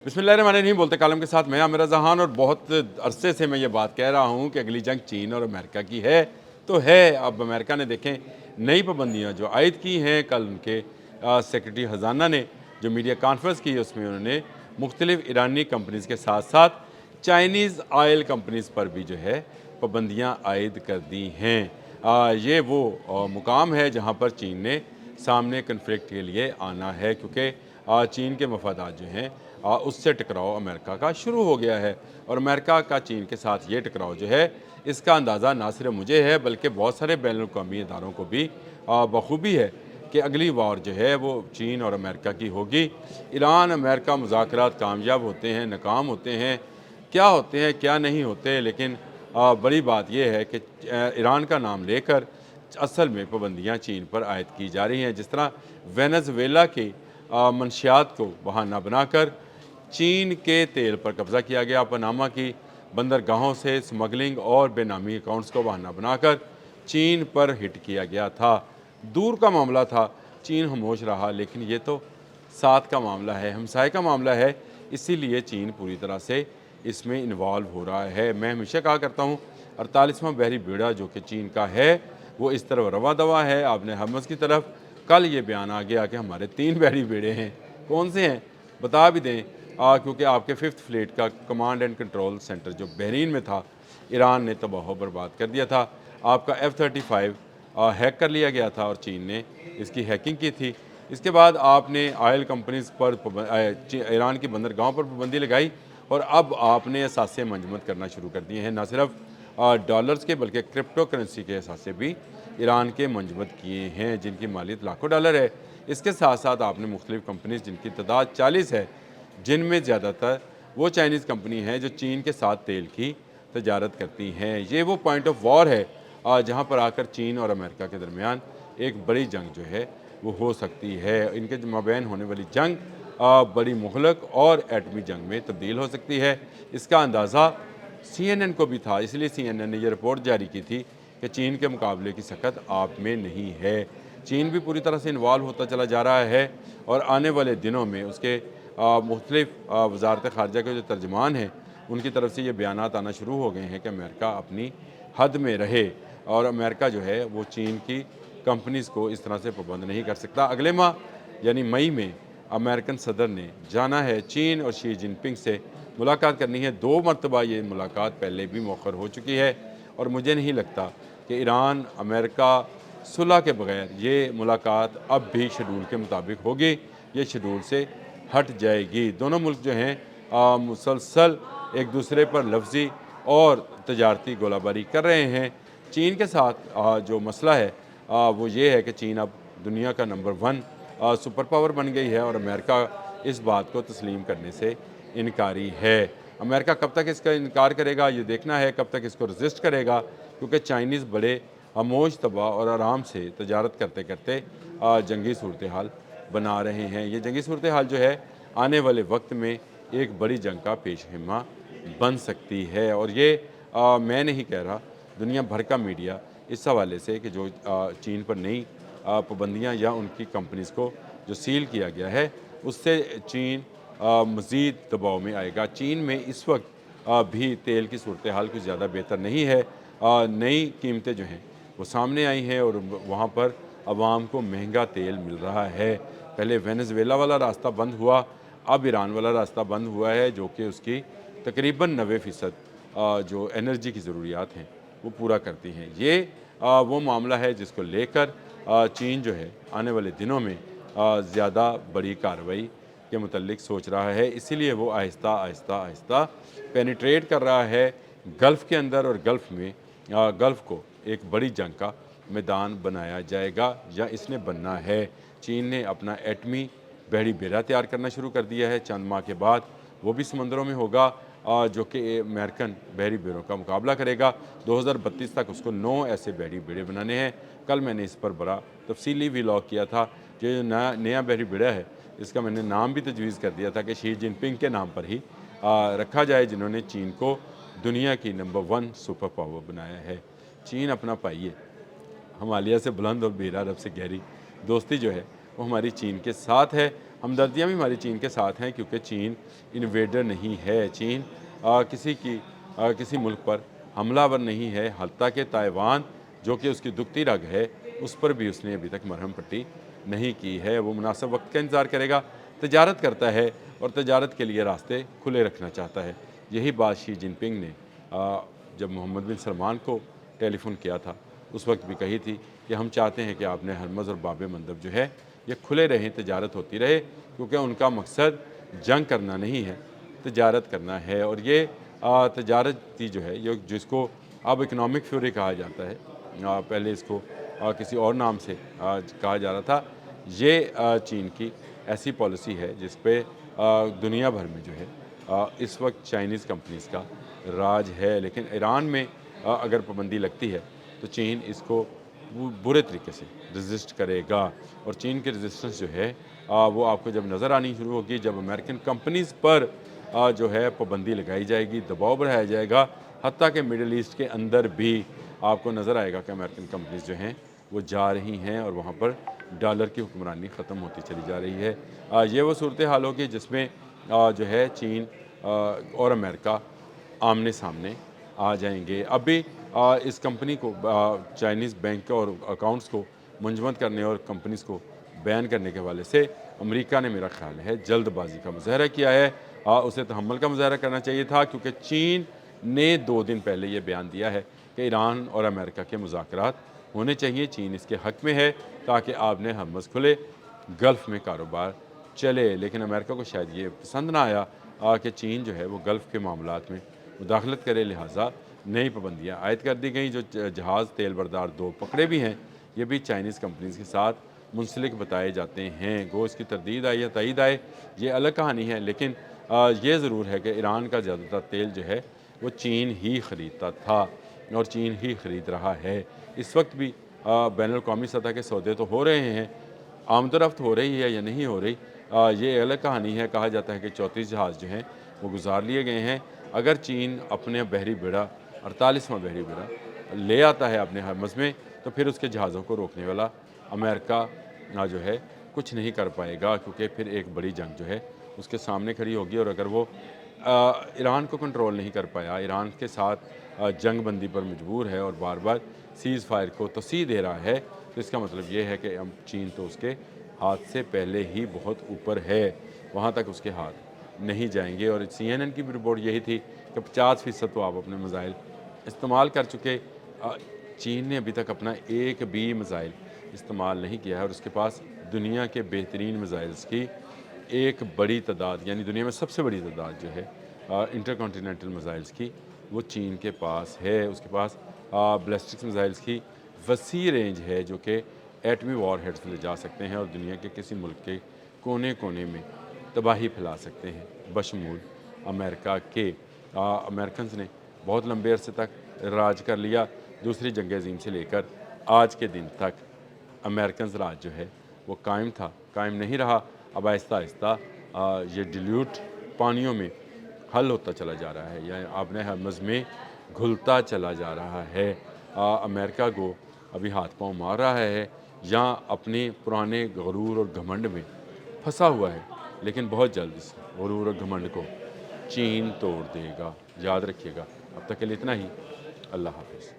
बिस्मिल्लाहिर्रहमानिर्रहीम बोलते कालम के साथ मैं आमिर जहान। और बहुत अरसे से मैं ये बात कह रहा हूँ कि अगली जंग चीन और अमेरिका की है तो है। अब अमेरिका ने देखें नई पाबंदियाँ जो आयद की हैं, कल उनके सेक्रेटरी ख़जाना ने जो मीडिया कॉन्फ्रेंस की उसमें उन्होंने मुख्तलिफ़ ईरानी कंपनीज़ के साथ साथ चाइनीज़ आयल कंपनीज़ पर भी जो है पाबंदियाँ आयद कर दी हैं। ये वो मुकाम है जहाँ पर चीन ने सामने कन्फ्लिक्ट के लिए आना है, क्योंकि चीन के मफादात जो हैं उससे टकराव अमेरिका का शुरू हो गया है। और अमेरिका का चीन के साथ ये टकराव जो है इसका अंदाज़ा ना सिर्फ मुझे है बल्कि बहुत सारे बैनुल-अक़वामी इदारों को भी बखूबी है कि अगली वार जो है वो चीन और अमेरिका की होगी। ईरान अमेरिका मुज़ाकरात कामयाब होते हैं, नाकाम होते हैं, क्या होते हैं क्या नहीं होते, लेकिन बड़ी बात यह है कि ईरान का नाम लेकर असल में पाबंदियाँ चीन पर आयद की जा रही हैं। जिस तरह वेनेज़ुएला की मंशियात को बहाना बनाकर चीन के तेल पर कब्ज़ा किया गया, पनामा की बंदरगाहों से स्मगलिंग और बेनामी अकाउंट्स को बहाना बनाकर चीन पर हिट किया गया था। दूर का मामला था, चीन खामोश रहा, लेकिन ये तो साथ का मामला है, हमसाए का मामला है, इसीलिए चीन पूरी तरह से इसमें इन्वॉल्व हो रहा है। मैं हमेशा कहा करता हूँ 48वां बहरी बेड़ा जो कि चीन का है वो इस तरफ रवा दवा है, आपने हरमज़ की तरफ। कल ये बयान आ गया कि हमारे 3 बहरी बेड़े हैं, कौन से हैं बता भी दें, क्योंकि आपके 5th फ्लीट का कमांड एंड कंट्रोल सेंटर जो बहरीन में था ईरान ने तबाह बर्बाद कर दिया था। आपका F-35 हैक कर लिया गया था और चीन ने इसकी हैकिंग की थी। इसके बाद आपने ऑयल कंपनीज़ पर ईरान की बंदरगाहों पर पाबंदी लगाई और अब आपने असासे मंजमद करना शुरू कर दिए हैं। न सिर्फ डॉलर्स के बल्कि क्रिप्टो करेंसी के असासे भी ईरान के मंजमद किए हैं जिनकी मालियत लाखों डॉलर है। इसके साथ साथ आपने मुख्तलिफ़ कंपनीज़ जिनकी तादाद 40 है, जिनमें ज़्यादातर वो चाइनीज़ कंपनी हैं जो चीन के साथ तेल की तजारत करती हैं। ये वो पॉइंट ऑफ वॉर है जहाँ पर आकर चीन और अमेरिका के दरमियान एक बड़ी जंग जो है वो हो सकती है। इनके मबैन होने वाली जंग बड़ी मुहलक और एटमी जंग में तब्दील हो सकती है। इसका अंदाज़ा CNN को भी था, इसलिए CNN ने ये रिपोर्ट जारी की थी कि चीन के मुकाबले की सकत आप में नहीं है। चीन भी पूरी तरह से इन्वॉल्व होता चला जा रहा है और आने वाले दिनों में उसके मुख्तलिफ़ वज़ारत ख़ारजा के जो तर्जमान हैं उनकी तरफ से ये बयानात आना शुरू हो गए हैं कि अमेरिका अपनी हद में रहे और अमेरिका जो है वो चीन की कंपनीज़ को इस तरह से पाबंद नहीं कर सकता। अगले माह यानी मई में अमेरिकन सदर ने जाना है चीन और शी जिनपिंग से मुलाकात करनी है। 2 मरतबा ये मुलाकात पहले भी मौखर हो चुकी है और मुझे नहीं लगता कि ईरान अमेरिका सुलह के बगैर ये मुलाकात अब भी शेड्यूल के मुताबिक होगी, ये शेड्यूल से हट जाएगी। दोनों मुल्क जो हैं मुसलसल एक दूसरे पर लफ्ज़ी और तजारती गोलाबारी कर रहे हैं। चीन के साथ जो मसला है वो ये है कि चीन अब दुनिया का नंबर 1 सुपर पावर बन गई है और अमेरिका इस बात को तस्लीम करने से इनकारी है। अमेरिका कब तक इसका इनकार करेगा ये देखना है, कब तक इसको रजिस्ट करेगा, क्योंकि चाइनीज़ बड़े खामोश तबाह और आराम से तजारत करते करते जंगी सूरत हाल बना रहे हैं। ये जंगी सूरत हाल जो है आने वाले वक्त में एक बड़ी जंग का पेशहिमा बन सकती है। और ये मैं नहीं कह रहा, दुनिया भर का मीडिया इस हवाले से कि जो चीन पर नई पाबंदियाँ या उनकी कंपनीज़ को जो सील किया गया है उससे चीन मज़ीद दबाव में आएगा। चीन में इस वक्त भी तेल की सूरत हाल कुछ ज़्यादा बेहतर नहीं है। नई कीमतें जो हैं वो सामने आई हैं और वहाँ पर आवाम को महंगा तेल मिल रहा है। पहले वेनेज़ुएला वाला रास्ता बंद हुआ, अब ईरान वाला रास्ता बंद हुआ है जो कि उसकी तकरीबन 90% जो एनर्जी की ज़रूरियात हैं वो पूरा करती हैं। ये वो मामला है जिसको लेकर चीन जो है आने वाले दिनों में ज़्यादा बड़ी कार्रवाई के मुतल्लिक सोच रहा है। इसीलिए वो आहिस्ता आहिस्ता आहिस्ता पेनिट्रेट कर रहा है गल्फ़ के अंदर और गल्फ़ में गल्फ़ को एक बड़ी जंग का मैदान बनाया जाएगा या इसने बनना है। चीन ने अपना एटमी बहरी बेड़ा तैयार करना शुरू कर दिया है। चंद माह के बाद वो भी समंदरों में होगा जो कि अमेरिकन बहरी बेड़ों का मुकाबला करेगा। 2032 तक उसको 9 ऐसे बहरी बेड़े बनाने हैं। कल मैंने इस पर बड़ा तफसीली व्लॉग किया था। जो नया बहरी बेड़ा है इसका मैंने नाम भी तजवीज़ कर दिया था कि शी जिनपिंग के नाम पर ही रखा जाए, जिन्होंने चीन को दुनिया की नंबर 1 सुपर पावर बनाया है। चीन अपना पाइए, हिमालय से बुलंद और बहरा अरब से गहरी दोस्ती जो है وہ ہماری چین کے ساتھ ہے، ہمدردیاں بھی ہماری چین کے ساتھ ہیں، کیونکہ چین انویڈر نہیں ہے، چین کسی ملک پر حملہ ور نہیں ہے، حتیٰ کہ تائیوان جو کہ اس کی دکھتی رگ ہے اس پر بھی اس نے ابھی تک مرہم پٹی نہیں کی ہے۔ وہ مناسب وقت کا انتظار کرے گا، تجارت کرتا ہے اور تجارت کے لیے راستے کھلے رکھنا چاہتا ہے۔ یہی بات شی جن پنگ نے جب محمد بن سلمان کو ٹیلی فون کیا تھا اس وقت بھی کہی تھی کہ ہم چاہتے ہیں کہ آپ نے ہرمز اور باب مندب جو ہے یہ کھلے رہیں، تجارت ہوتی رہے، کیونکہ ان کا مقصد جنگ کرنا نہیں ہے، تجارت کرنا ہے۔ اور یہ تجارتی جو ہے یہ جس کو اب اکنامک فیوری کہا جاتا ہے، پہلے اس کو کسی اور نام سے کہا جا رہا تھا، یہ چین کی ایسی پالیسی ہے جس پہ دنیا بھر میں جو ہے اس وقت چائنیز کمپنیز کا راج ہے۔ لیکن ایران میں اگر پابندی لگتی ہے تو چین اس کو برے طریقے سے رزسٹ کرے گا، اور چین کی رزسٹنس جو ہے وہ آپ کو جب نظر آنی شروع ہوگی جب امریکن کمپنیز پر جو ہے پابندی لگائی جائے گی، دباؤ بڑھایا جائے گا، حتیٰ کہ مڈل ایسٹ کے اندر بھی آپ کو نظر آئے گا کہ امریکن کمپنیز جو ہیں وہ جا رہی ہیں اور وہاں پر ڈالر کی حکمرانی ختم ہوتی چلی جا رہی ہے۔ یہ وہ صورتحال ہوگی جس میں جو ہے چین اور امریکہ آمنے سامنے آ جائیں گے۔ اب بھی اس کمپنی کو چائنیز بینک اور اکاؤنٹس کو منجمد کرنے اور کمپنیز کو بین کرنے کے حوالے سے امریکہ نے میرا خیال ہے جلد بازی کا مظاہرہ کیا ہے۔ اسے تحمل کا مظاہرہ کرنا چاہیے تھا، کیونکہ چین نے 2 دن پہلے یہ بیان دیا ہے کہ ایران اور امریکہ کے مذاکرات ہونے چاہیے، چین اس کے حق میں ہے تاکہ آپ نے ہرمز کھلے، گلف میں کاروبار چلے۔ لیکن امریکہ کو شاید یہ پسند نہ آیا کہ چین جو ہے وہ گلف کے معاملات میں مداخلت کرے، لہٰذا نئی پابندیاں عائد کر دی گئیں۔ جو جہاز تیل بردار 2 پکڑے بھی ہیں یہ بھی چائنیز کمپنیز کے ساتھ منسلک بتائے جاتے ہیں۔ گو اس کی تردید آئے یا تائید آئے یہ الگ کہانی ہے، لیکن یہ ضرور ہے کہ ایران کا زیادہ تر تیل جو ہے وہ چین ہی خریدتا تھا اور چین ہی خرید رہا ہے۔ اس وقت بھی بین الاقوامی سطح کے سودے تو ہو رہے ہیں، آمد و رفت ہو رہی ہے یا نہیں ہو رہی یہ الگ کہانی ہے۔ کہا جاتا ہے کہ 34 جہاز جو ہیں وہ گزار لیے گئے ہیں۔ اگر چین اپنے بحری بیڑا 48واں بحری بیڑا لے آتا ہے اپنے ہرمز میں تو پھر اس کے جہازوں کو روکنے والا امریکہ جو ہے کچھ نہیں کر پائے گا، کیونکہ پھر ایک بڑی جنگ جو ہے اس کے سامنے کھڑی ہوگی۔ اور اگر وہ ایران کو کنٹرول نہیں کر پایا، ایران کے ساتھ جنگ بندی پر مجبور ہے اور بار بار سیز فائر کو توسیع دے رہا ہے، تو اس کا مطلب یہ ہے کہ چین تو اس کے ہاتھ سے پہلے ہی بہت اوپر ہے، وہاں تک اس کے ہاتھ نہیں جائیں گے۔ اور CNN کی بھی رپورٹ یہی تھی کہ 50% تو آپ اپنے میزائل استعمال کر چکے۔ چین نے ابھی تک اپنا ایک بھی میزائل استعمال نہیں کیا ہے، اور اس کے پاس دنیا کے بہترین میزائلز کی ایک بڑی تعداد، یعنی دنیا میں سب سے بڑی تعداد جو ہے انٹر کانٹیننٹل میزائلز کی وہ چین کے پاس ہے۔ اس کے پاس بیلسٹک میزائلز کی وسیع رینج ہے جو کہ ایٹمی وار ہیڈز لے جا سکتے ہیں اور دنیا کے کسی ملک کے کونے کونے میں تباہی پھیلا سکتے ہیں، بشمول امریکہ کے۔ امریکنز نے بہت لمبے عرصے تک راج کر لیا، دوسری جنگ عظیم سے لے کر آج کے دن تک امریکنز راج جو ہے وہ قائم تھا، قائم نہیں رہا۔ اب آہستہ آہستہ یہ ڈیلیوٹ پانیوں میں حل ہوتا چلا جا رہا ہے، یا اپنے ہرمز میں گھلتا چلا جا رہا ہے۔ امریکہ کو ابھی ہاتھ پاؤں مار رہا ہے یا اپنے پرانے غرور اور گھمنڈ میں پھنسا ہوا ہے، لیکن بہت جلد اس غرور اور گھمنڈ کو چین توڑ دے گا، یاد رکھیے گا۔ اب تک کے لیے اتنا ہی، اللہ حافظ۔